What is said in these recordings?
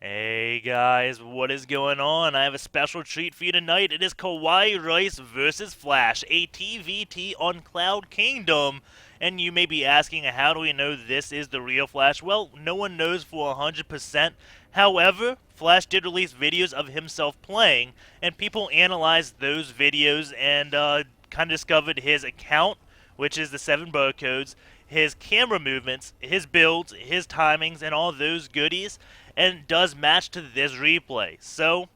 Hey guys, what is going on? I have a special treat for you tonight. It is KawaiiRice versus Flash, a TVT on Cloud Kingdom. And you may be asking, how do we know this is the real Flash? Well, no one knows for 100%. However, Flash did release videos of himself playing, and people analyzed those videos and kind of discovered his account, which is the 7 barcodes, his camera movements, his builds, his timings, and all those goodies, and does match to this replay. So,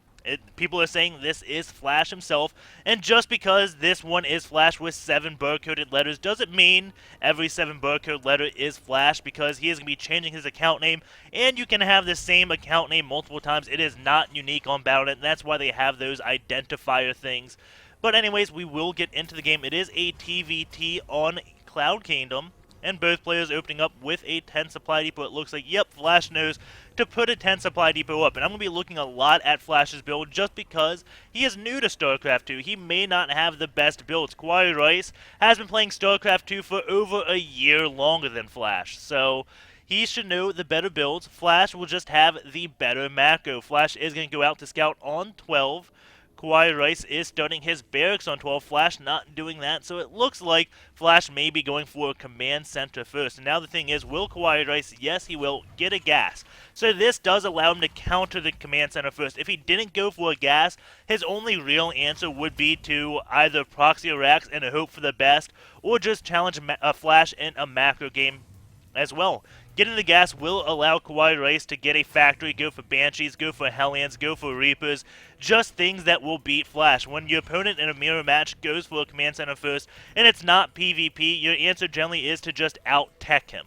people are saying this is Flash himself, and just because this one is Flash with 7 barcoded letters doesn't mean every 7 barcode letter is Flash, because he is going to be changing his account name, and you can have the same account name multiple times. It is not unique on Battle.net, and that's why they have those identifier things. But anyways, we will get into the game. It is a TVT on Cloud Kingdom, and both players opening up with a 10 supply depot. It looks like, yep, Flash knows to put a 10 supply depot up. And I'm going to be looking a lot at Flash's build just because he is new to StarCraft 2. He may not have the best builds. KawaiiRice has been playing StarCraft 2 for over a year longer than Flash. So he should know the better builds. Flash will just have the better macro. Flash is going to go out to scout on 12. KawaiiRice is starting his barracks on 12. Flash not doing that, so it looks like Flash may be going for a command center first. And now the thing is, will KawaiiRice, yes he will, get a gas. So this does allow him to counter the command center first. If he didn't go for a gas, his only real answer would be to either proxy a Rax and hope for the best, or just challenge a Flash in a macro game as well. Getting the gas will allow KawaiiRice to get a factory, go for Banshees, go for Hellions, go for Reapers, just things that will beat Flash. When your opponent in a mirror match goes for a command center first, and it's not PvP, your answer generally is to just out-tech him,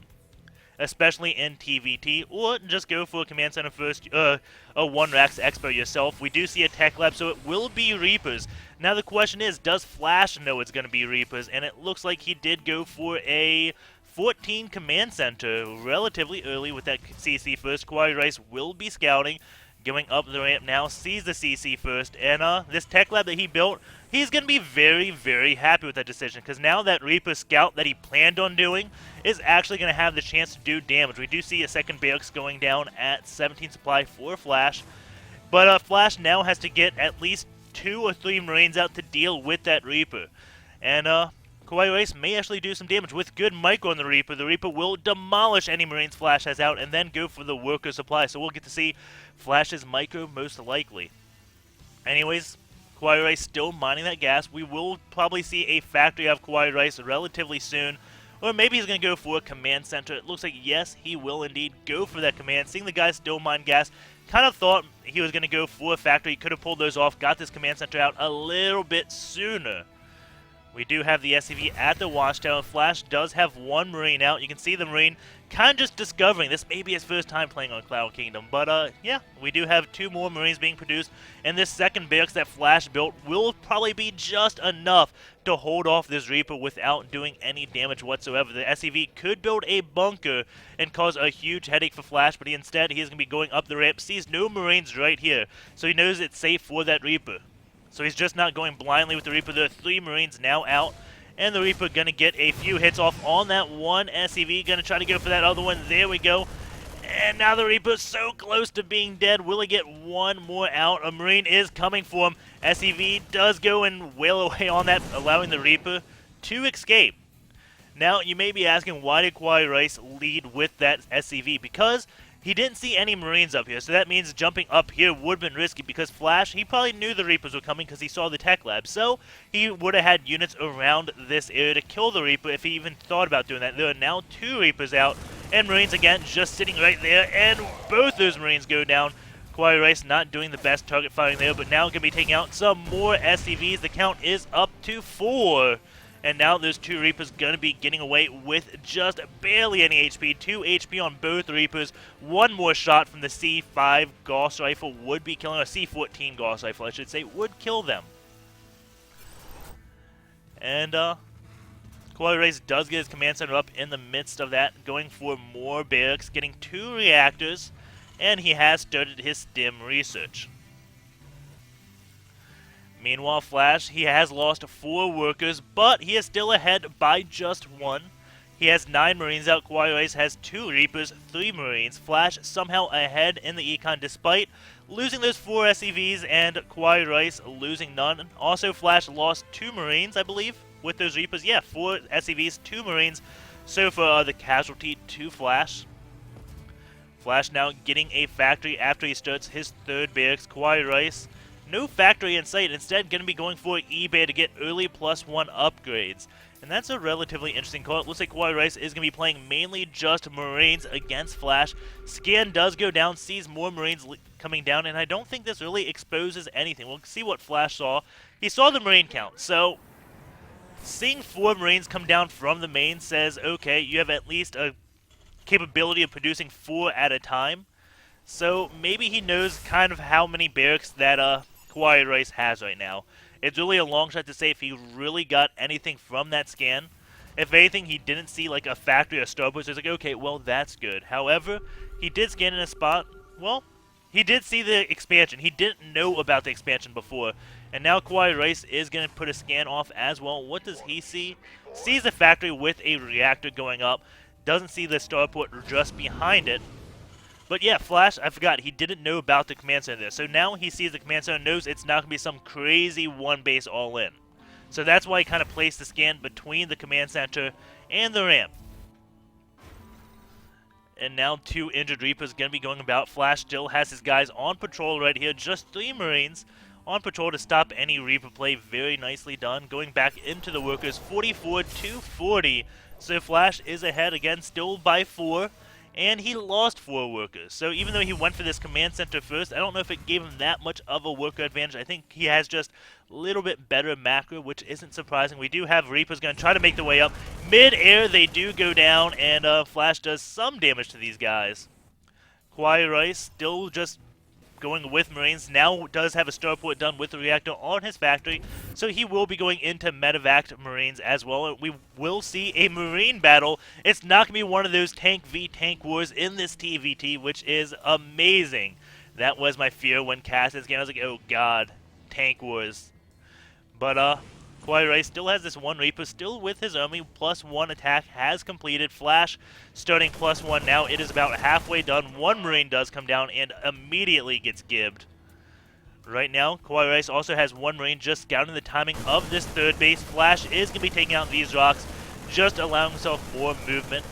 especially in TVT, or just go for a command center first, a 1-Rax Expo yourself. We do see a tech lab, so it will be Reapers. Now the question is, does Flash know it's going to be Reapers? And it looks like he did go for a 14 command center relatively early with that CC first. KawaiiRice will be scouting, going up the ramp now, sees the CC first, and this tech lab that he built, he's going to be very, very happy with that decision, because now that Reaper scout that he planned on doing is actually going to have the chance to do damage. We do see a second barracks going down at 17 supply for Flash, but Flash now has to get at least 2 or 3 Marines out to deal with that Reaper, and KawaiiRice may actually do some damage with good micro on the Reaper. The Reaper will demolish any Marines Flash has out and then go for the worker supply. So we'll get to see Flash's micro most likely. Anyways, KawaiiRice still mining that gas. We will probably see a factory of KawaiiRice relatively soon. Or maybe he's going to go for a command center. It looks like, yes, he will indeed go for that command. Seeing the guy still mine gas, kind of thought he was going to go for a factory. He could have pulled those off, got this command center out a little bit sooner. We do have the SCV at the watchtower. Flash does have 1 Marine out. You can see the Marine kind of just discovering. This may be his first time playing on Cloud Kingdom. But, yeah, we do have 2 more Marines being produced. And this second barracks that Flash built will probably be just enough to hold off this Reaper without doing any damage whatsoever. The SCV could build a bunker and cause a huge headache for Flash, but instead he is going to be going up the ramp, sees no Marines right here. So he knows it's safe for that Reaper. So he's just not going blindly with the Reaper. There are 3 Marines now out, and the Reaper going to get a few hits off on that one SCV. Going to try to go for that other one. There we go. And now the Reaper's so close to being dead. Will he get 1 more out? A Marine is coming for him. SCV does go and wail away on that, allowing the Reaper to escape. Now, you may be asking, why did KawaiiRice lead with that SCV? Because he didn't see any Marines up here, so that means jumping up here would have been risky, because Flash, he probably knew the Reapers were coming because he saw the tech lab, so he would have had units around this area to kill the Reaper if he even thought about doing that. There are now 2 Reapers out, and Marines again just sitting right there, and both those Marines go down. KawaiiRice not doing the best target firing there, but now going to be taking out some more SCVs. The count is up to 4. And now those 2 Reapers going to be getting away with just barely any HP. 2 HP on both Reapers. 1 more shot from the C5 Gauss Rifle would be killing, or C14 Gauss Rifle, I should say, would kill them. And KawaiiRice does get his command center up in the midst of that, going for more barracks, getting 2 reactors, and he has started his STEM research. Meanwhile, Flash, he has lost 4 workers, but he is still ahead by just 1. He has 9 Marines out. KawaiiRice has 2 Reapers, 3 Marines. Flash somehow ahead in the econ despite losing those 4 SCVs and KawaiiRice losing none. Also, Flash lost 2 Marines, I believe, with those Reapers. Yeah, 4 SCVs, 2 Marines. So for the casualty to Flash. Flash now getting a factory after he starts his 3rd barracks. KawaiiRice, no factory in sight. Instead, going to be going for eBay to get early +1 upgrades. And that's a relatively interesting call. It looks like KawaiiRice is going to be playing mainly just Marines against Flash. Scan does go down, sees more Marines coming down, and I don't think this really exposes anything. We'll see what Flash saw. He saw the Marine count, so seeing 4 Marines come down from the main says, okay, you have at least a capability of producing 4 at a time. So maybe he knows kind of how many barracks that KawaiiRice has right now. It's really a long shot to say if he really got anything from that scan. If anything, he didn't see like a factory or starport, so he's like, okay, well, that's good. However, he did scan in a spot, well, he did see the expansion. He didn't know about the expansion before. And now KawaiiRice is going to put a scan off as well. What does he see? Sees the factory with a reactor going up. Doesn't see the starport just behind it. But yeah, Flash, I forgot, he didn't know about the command center there. So now he sees the command center and knows it's not going to be some crazy one base all in. So that's why he kind of placed the scan between the command center and the ramp. And now 2 injured Reapers going to be going about. Flash still has his guys on patrol right here. Just 3 Marines on patrol to stop any Reaper play. Very nicely done. Going back into the workers, 44-40. So Flash is ahead again, still by 4. And he lost 4 workers. So even though he went for this command center first, I don't know if it gave him that much of a worker advantage. I think he has just a little bit better macro, which isn't surprising. We do have Reapers going to try to make their way up. Mid-air, they do go down, and Flash does some damage to these guys. KawaiiRice still just going with Marines, now does have a starport done with the reactor on his factory, so he will be going into medevac Marines as well. We will see a Marine battle. It's not going to be one of those tank v tank wars in this TVT, which is amazing. That was my fear when cast this game. I was like, oh god, tank wars. But KawaiiRice still has this 1 Reaper, still with his army. +1 attack has completed. Flash starting +1 now. It is about halfway done. 1 Marine does come down and immediately gets gibbed. Right now, KawaiiRice also has 1 Marine just scouting the timing of this 3rd base. Flash is going to be taking out these rocks, just allowing himself more movement.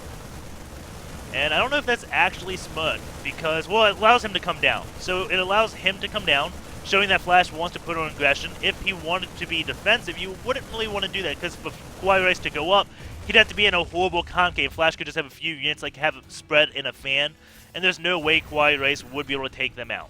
And I don't know if that's actually smart, because, well, it allows him to come down. So it allows him to come down, showing that Flash wants to put on aggression. If he wanted to be defensive, you wouldn't really want to do that, because for KawaiiRice to go up, he'd have to be in a horrible concave. Flash could just have a few units, like have it spread in a fan, and there's no way KawaiiRice would be able to take them out.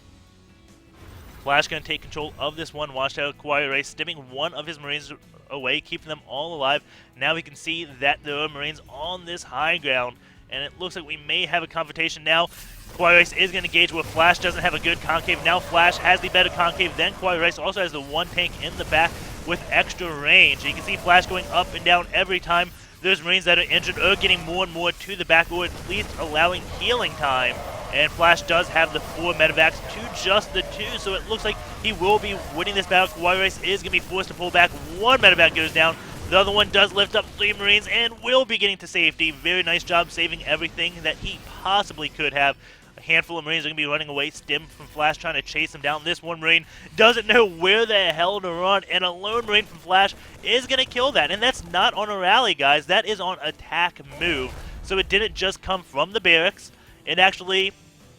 Flash going to take control of this one watchtower. KawaiiRice stimming 1 of his Marines away, keeping them all alive. Now we can see that there are Marines on this high ground, and it looks like we may have a confrontation now. KawaiiRice is going to engage where Flash doesn't have a good concave. Now Flash has the better concave. Then KawaiiRice also has the 1 tank in the back with extra range. And you can see Flash going up and down every time. Those Marines that are injured are getting more and more to the back, or at least allowing healing time. And Flash does have the 4 medevacs to just the 2, so it looks like he will be winning this battle. KawaiiRice is going to be forced to pull back. 1 medevac goes down. The other one does lift up 3 Marines and will be getting to safety. Very nice job saving everything that he possibly could have. A handful of Marines are going to be running away. Stim from Flash trying to chase him down. This 1 Marine doesn't know where the hell to run, and a lone Marine from Flash is going to kill that. And that's not on a rally, guys. That is on attack move. So it didn't just come from the barracks. It actually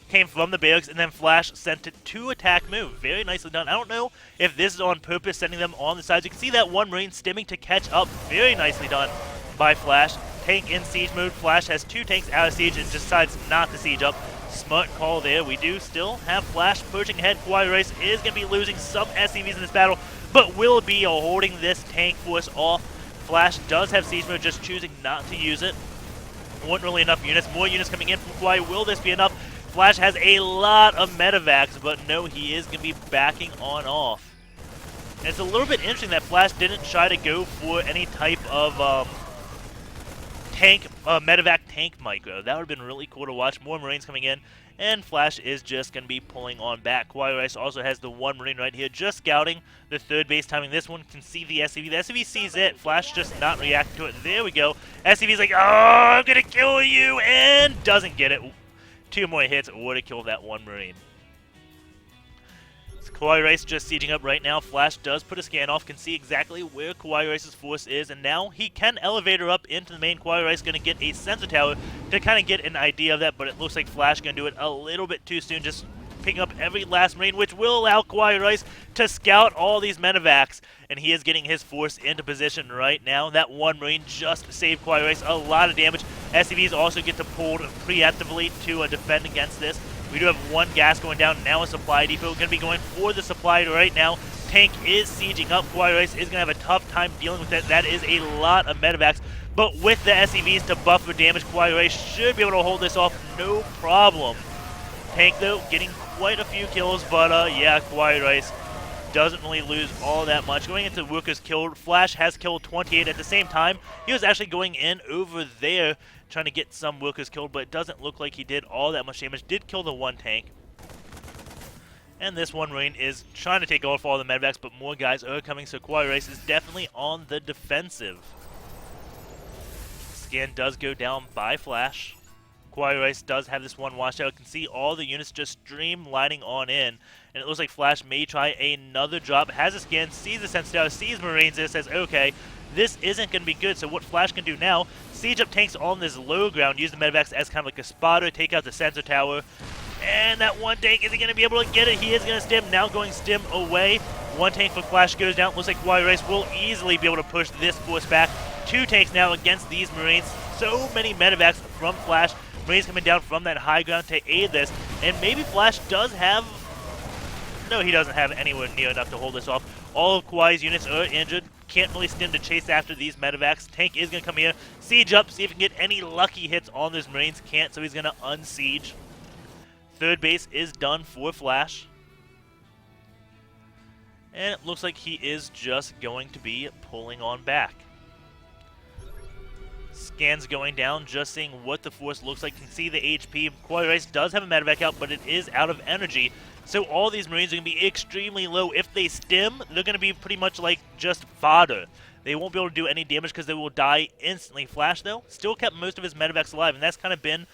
came from the barracks, and then Flash sent it to attack move. Very nicely done. I don't know if this is on purpose, sending them on the sides. You can see that 1 Marine stimming to catch up. Very nicely done by Flash. Tank in siege mode. Flash has 2 tanks out of siege and decides not to siege up. Smart call there. We do still have Flash pushing ahead. KawaiiRice is going to be losing some SCVs in this battle, but will be holding this tank force off. Flash does have siege mode, just choosing not to use it. Weren't really enough units. More units coming in from Kawhi. Will this be enough? Flash has a lot of medevacs, but no, he is going to be backing on off. And it's a little bit interesting that Flash didn't try to go for any type of medevac tank micro. That would have been really cool to watch. More Marines coming in. and Flash is just going to be pulling on back. KawaiiRice also has the one Marine right here, just scouting the third base, timing this one, can see the SCV. The SCV sees it, Flash just not reacting to it. There we go. SCV's like, oh, I'm going to kill you, and doesn't get it. 2 more hits would have killed that one Marine. KawaiiRice just sieging up right now. Flash does put a scan off, can see exactly where KawaiiRice's force is, and now he can elevator up into the main. KawaiiRice going to get a sensor tower to kind of get an idea of that, but it looks like Flash going to do it a little bit too soon, just picking up every last Marine, which will allow KawaiiRice to scout all these medevacs, and he is getting his force into position right now. That one Marine just saved KawaiiRice a lot of damage. SCVs also get to pull preemptively to defend against this. We do have one gas going down, now a supply depot. Going to be going for the supply right now. Tank is sieging up. KawaiiRice is going to have a tough time dealing with that. That is a lot of medevacs. But with the SCVs to buffer damage, KawaiiRice should be able to hold this off no problem. Tank, though, getting quite a few kills, but yeah, KawaiiRice doesn't really lose all that much. Going into workers killed, Flash has killed 28 at the same time. He was actually going in over there trying to get some workers killed, but it doesn't look like he did all that much damage. Did kill the one tank. And this one Marine is trying to take off all the medevacs, but more guys are coming, so KawaiiRice is definitely on the defensive. Scan does go down by Flash. KawaiiRice does have this one washed out. Can see all the units just streamlining on in. And it looks like Flash may try another drop. Has a scan, sees the sensitive, sees Marines, and says, okay, this isn't going to be good. So what Flash can do now, siege up tanks on this low ground, use the medevacs as kind of like a spotter, take out the sensor tower. And that one tank, is he going to be able to get it? He is going to stim, now going stim away. One tank for Flash goes down. Looks like KawaiiRice will easily be able to push this force back. 2 tanks now against these Marines. So many medevacs from Flash. Marines coming down from that high ground to aid this. And maybe Flash does have... No, he doesn't have anywhere near enough to hold this off. All of Kawaii's units are injured. Can't really stim to chase after these medevacs. Tank is going to come here, siege up, see if he can get any lucky hits on those Marines. Can't, so he's going to unsiege. Third base is done for Flash. And it looks like he is just going to be pulling on back. Scans going down, just seeing what the force looks like. Can see the HP. KawaiiRice does have a medevac out, but it is out of energy. So all these Marines are going to be extremely low. If they stim, they're going to be pretty much like just fodder. They won't be able to do any damage because they will die instantly. Flash, though, still kept most of his medevacs alive, and that's kind of been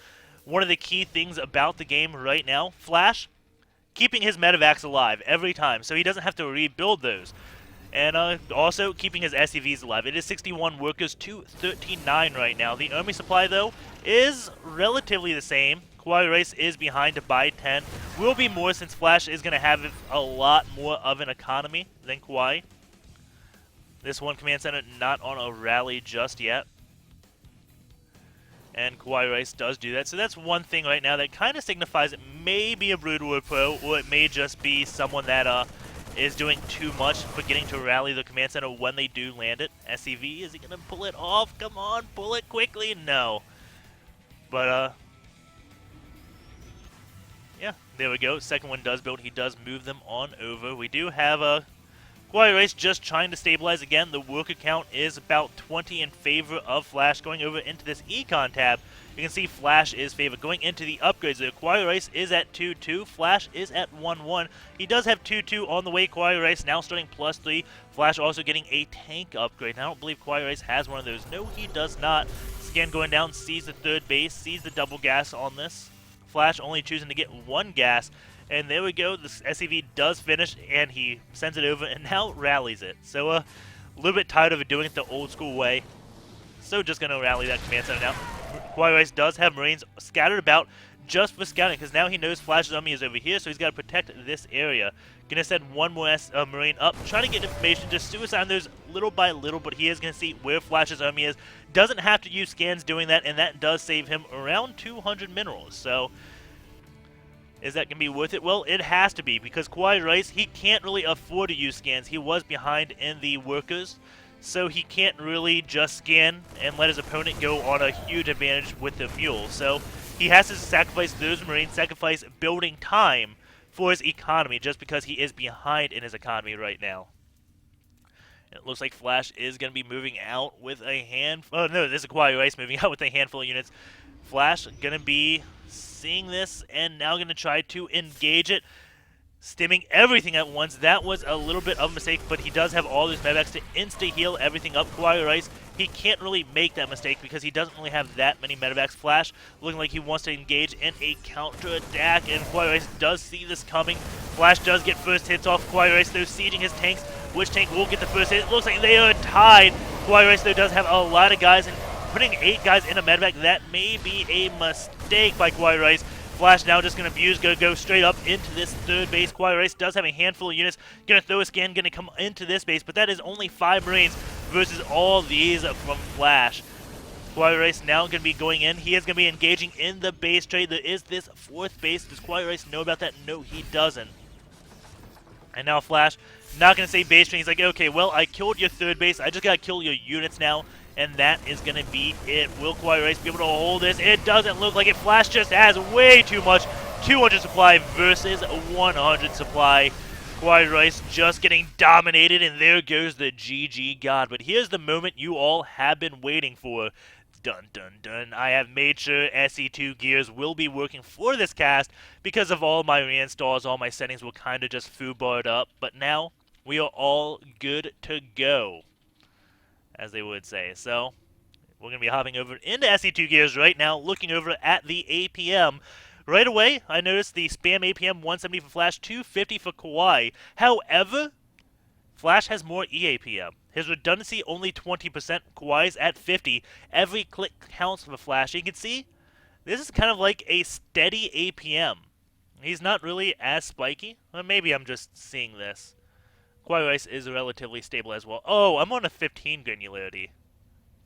one of the key things about the game right now. Flash, keeping his medevacs alive every time, so he doesn't have to rebuild those. And also keeping his SCVs alive. It is 61 workers to 13.9 right now. The army supply, though, is relatively the same. KawaiiRice is behind by 10. Will be more since Flash is going to have a lot more of an economy than Kawhi. This one command center not on a rally just yet. And KawaiiRice does do that. So that's one thing right now that kind of signifies it may be a Brood War Pro, or it may just be someone that is doing too much, forgetting to rally the command center when they do land it. SCV, is he going to pull it off? Come on, pull it quickly. No. But, yeah, there we go. Second one does build. He does move them on over. We do have KawaiiRice just trying to stabilize again. The worker count is about 20 in favor of Flash. Going over into this Econ tab, you can see Flash is favored. Going into the upgrades there, KawaiiRice is at 2-2. Flash is at 1-1. He does have 2-2 on the way. KawaiiRice now starting +3. Flash also getting a tank upgrade. Now, I don't believe KawaiiRice has one of those. No, he does not. Scan going down, sees the third base, sees the double gas on this. Flash only choosing to get one gas. And there we go. The SCV does finish, and he sends it over and now rallies it. So a little bit tired of it doing it the old school way. So just going to rally that command center now. KawaiiRice does have Marines scattered about just for scouting, because now he knows Flash's army is over here, so he's got to protect this area. Going to send one more Marine up, trying to get information, just suicide those little by little, but he is going to see where Flash's army is. Doesn't have to use scans doing that, and that does save him around 200 minerals. So is that going to be worth it? Well, it has to be, because KawaiiRice, he can't really afford to use scans. He was behind in the workers, so he can't really just scan and let his opponent go on a huge advantage with the fuel. So he has to sacrifice those Marines, sacrifice building time for his economy, just because he is behind in his economy right now. It looks like Flash is going to be moving out with a handful. Oh, no, this is KawaiiRice moving out with a handful of units. Flash going to be seeing this and now going to try to engage it, stimming everything at once. That was a little bit of a mistake, but he does have all those medbacks to insta-heal everything up. KawaiiRice, he can't really make that mistake because he doesn't really have that many medbacks. Flash looking like he wants to engage in a counter-attack, and KawaiiRice does see this coming. Flash does get first hits off KawaiiRice, though, sieging his tanks. Which tank will get the first hit? It looks like they are tied. KawaiiRice, though, does have a lot of guys, and putting 8 guys in a medback, that may be a mistake by KawaiiRice. Flash now just going to abuse, going to go straight up into this third base. KawaiiRice does have a handful of units. Going to throw a scan, going to come into this base, but that is only 5 Marines versus all these from Flash. KawaiiRice now going to be going in. He is going to be engaging in the base trade. There is this 4th base. Does KawaiiRice know about that? No, he doesn't. And now Flash, not going to say base trade. He's like, okay, well, I killed your 3rd base. I just got to kill your units now. And that is going to be it. Will KawaiiRice be able to hold this? It doesn't look like it. Flash just has way too much. 200 supply versus 100 supply. KawaiiRice just getting dominated, and there goes the GG God. But here's the moment you all have been waiting for. Dun dun dun. I have made sure SE2 gears will be working for this cast because of all my reinstalls. All my settings were kind of just foobarred up. But now we are all good to go, as they would say. So we're going to be hopping over into SE2 gears right now, looking over at the APM. Right away, I noticed the spam APM 170 for Flash, 250 for Kawhi. However, Flash has more EAPM. His redundancy only 20%, Kawhi's at 50. Every click counts for Flash. You can see, this is kind of like a steady APM. He's not really as spiky. Well, maybe I'm just seeing this. KawaiiRice is relatively stable as well. Oh, I'm on a 15 granularity.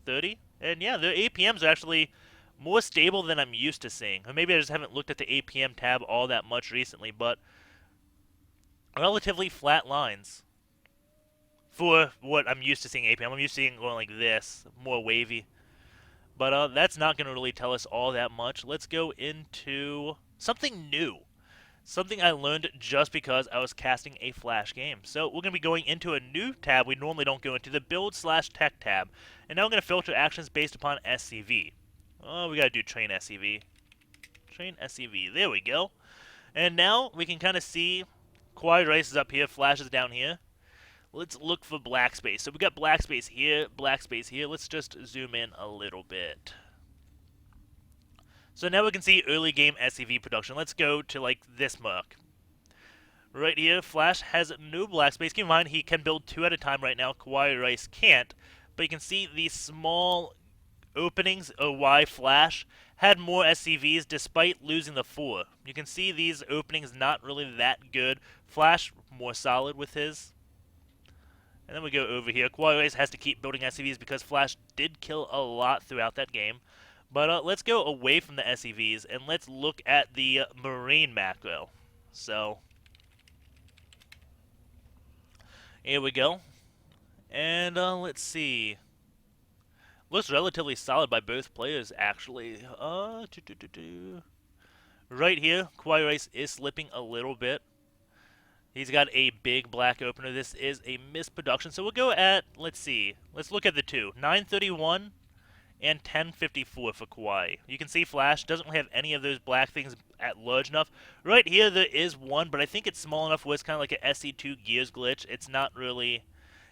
30? And yeah, the APMs are actually more stable than I'm used to seeing. Or maybe I just haven't looked at the APM tab all that much recently, but relatively flat lines for what I'm used to seeing APM. I'm used to seeing going like this, more wavy. But that's not going to really tell us all that much. Let's go into something new. Something I learned just because I was casting a Flash game. So we're going to be going into a new tab we normally don't go into, the Build/Tech tab. And now I'm going to filter actions based upon SCV. Oh, we got to do Train SCV. Train SCV. There we go. And now we can kind of see KawaiiRice is up here, Flash is down here. Let's look for black space. So we got black space here, black space here. Let's just zoom in a little bit. So now we can see early game SCV production. Let's go to like this mark. Right here, Flash has no black space. Keep in mind, he can build 2 at a time right now. KawaiiRice can't. But you can see these small openings of why Flash had more SCVs despite losing the 4. You can see these openings not really that good. Flash more solid with his. And then we go over here. KawaiiRice has to keep building SCVs because Flash did kill a lot throughout that game. But let's go away from the SCVs and let's look at the Marine macro. So, here we go. And let's see. Looks relatively solid by both players, actually. Right here, KawaiiRice is slipping a little bit. He's got a big black opener. This is a misproduction. So we'll go at, let's see. Let's look at the two. 931 and 1054 for Kawhi. You can see Flash doesn't really have any of those black things at large enough. Right here there is one, but I think it's small enough where it's kind of like an SC2 Gears glitch. It's not really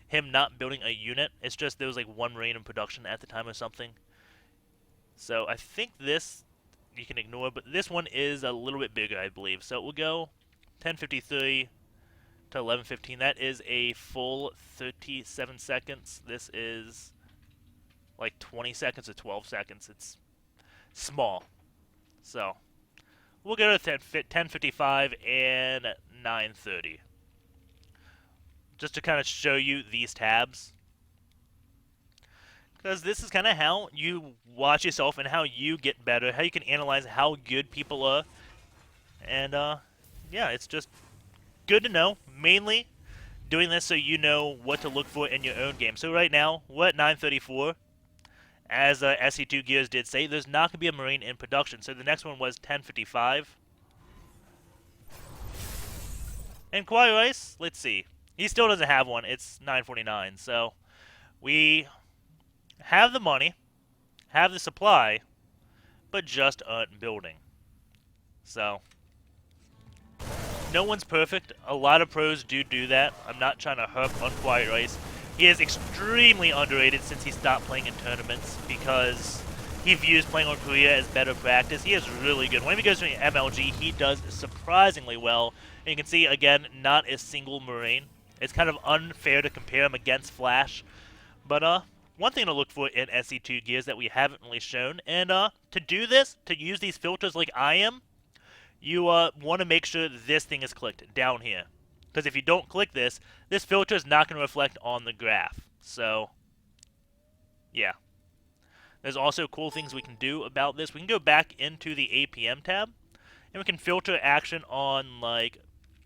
him not building a unit. It's just there was like 1 Marine in production at the time or something. So I think this you can ignore, but this one is a little bit bigger, I believe. So we'll go 1053 to 1115. That is a full 37 seconds. This is like 20 seconds or 12 seconds. It's small. So we'll go to 1055 and 930. Just to kind of show you these tabs. Because this is kind of how you watch yourself and how you get better, how you can analyze how good people are. And yeah, it's just good to know. Mainly doing this so you know what to look for in your own game. So right now, we're at 934. As SC2 Gears did say, there's not going to be a Marine in production. So the next one was 1055. And KawaiiRice, let's see. He still doesn't have one. It's 949. So we have the money, have the supply, but just aren't building. So, no one's perfect. A lot of pros do that. I'm not trying to harp on KawaiiRice. He is extremely underrated since he stopped playing in tournaments because he views playing on Korea as better practice. He is really good. When he goes to MLG, he does surprisingly well. And you can see, again, not a single Marine. It's kind of unfair to compare him against Flash. But, one thing to look for in SC2 gears that we haven't really shown, and, to do this, to use these filters like I am, you, want to make sure this thing is clicked down here. Because if you don't click this, this filter is not going to reflect on the graph. So, yeah. There's also cool things we can do about this. We can go back into the APM tab, and we can filter action on, like,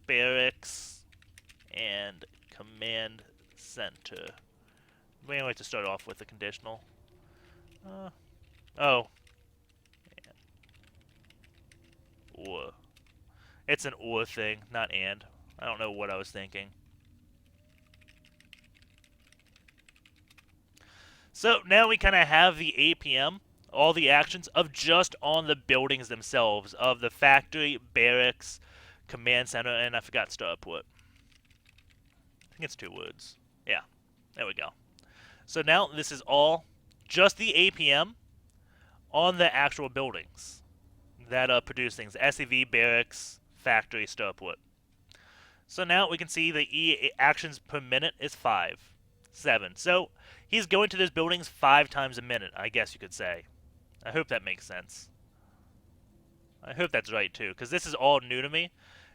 barracks and command center. We like to start off with the conditional. Oh. Or. It's an or thing, not and. I don't know what I was thinking. So now we kind of have the APM, all the actions of just on the buildings themselves, of the factory, barracks, command center, and I forgot starport. I think it's 2 words. Yeah, there we go. So now this is all just the APM on the actual buildings that produce things. SCV, barracks, factory, starport. So now we can see the E actions per minute is 5. 7. So he's going to those buildings 5 times a minute, I guess you could say. I hope that makes sense. I hope that's right too, because this is all new to me.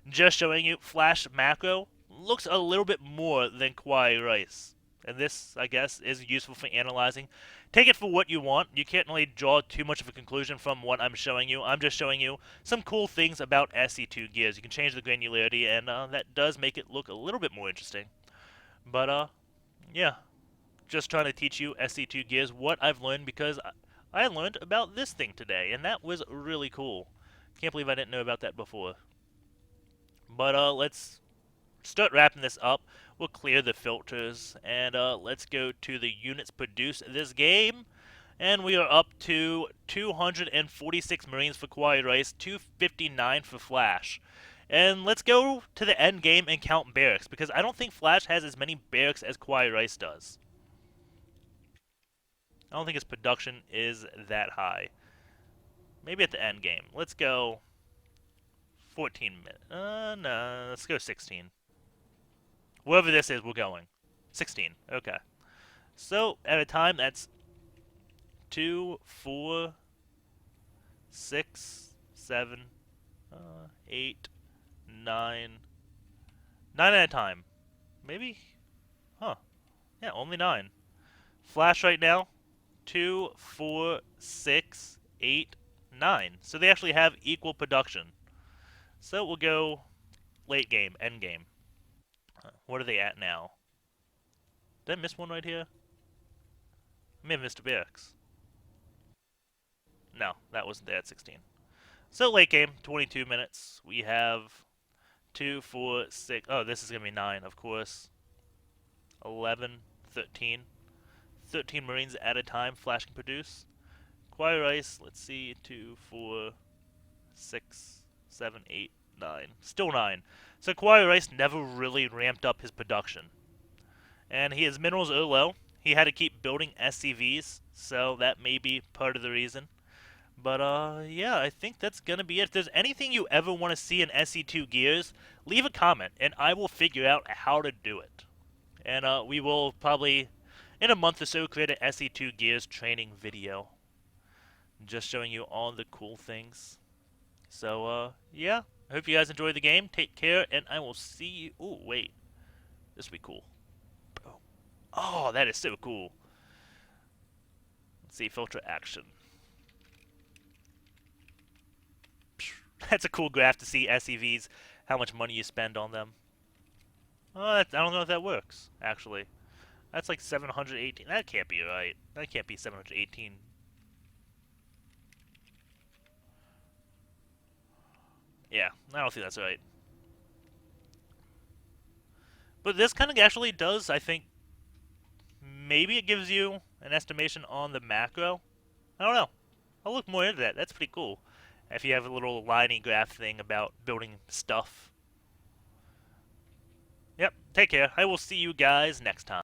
Just showing you Flash macro looks a little bit more than KawaiiRice. And this, I guess, is useful for analyzing. Take it for what you want. You can't really draw too much of a conclusion from what I'm showing you. I'm just showing you some cool things about SC2 gears. You can change the granularity, and that does make it look a little bit more interesting. But, yeah. Just trying to teach you SC2 gears, what I've learned, because I learned about this thing today, and that was really cool. Can't believe I didn't know about that before. But, let's start wrapping this up. We'll clear the filters, and let's go to the units produced this game. And we are up to 246 Marines for KawaiiRice, 259 for Flash. And let's go to the end game and count barracks, because I don't think Flash has as many barracks as KawaiiRice does. I don't think his production is that high. Maybe at the end game. Let's go 14 minutes. No, let's go 16. Wherever this is, we're going. 16. Okay. So, at a time, that's 2, 4, 6, 7, 8, 9. 9 at a time. Maybe? Huh. Yeah, only 9. Flash right now, 2, 4, 6, 8, 9. So they actually have equal production. So we'll go late game, end game. What are they at now? Did I miss one right here? I may have missed a barracks. No, that wasn't there at 16. So late game, 22 minutes. We have 2, 4, 6. Oh, this is going to be 9, of course. 11, 13. 13 Marines at a time Flash can produce. KawaiiRice, let's see. 2, 4, 6, 7, 8, 9. Still 9. So KawaiiRice never really ramped up his production. And his minerals are low. He had to keep building SCVs, so that may be part of the reason. But, yeah, I think that's going to be it. If there's anything you ever want to see in SC2 gears, leave a comment, and I will figure out how to do it. And, we will probably, in a month or so, create an SC2 gears training video. Just showing you all the cool things. So, yeah. I hope you guys enjoyed the game. Take care, and I will see you. Oh, wait. This will be cool. Oh, that is so cool. Let's see, filter action. That's a cool graph to see SCVs, how much money you spend on them. Oh, I don't know if that works, actually. That's like 718. That can't be right. That can't be 718. Yeah, I don't think that's right. But this kind of actually does, I think, maybe it gives you an estimation on the macro. I don't know. I'll look more into that. That's pretty cool. If you have a little liney graph thing about building stuff. Yep, take care. I will see you guys next time.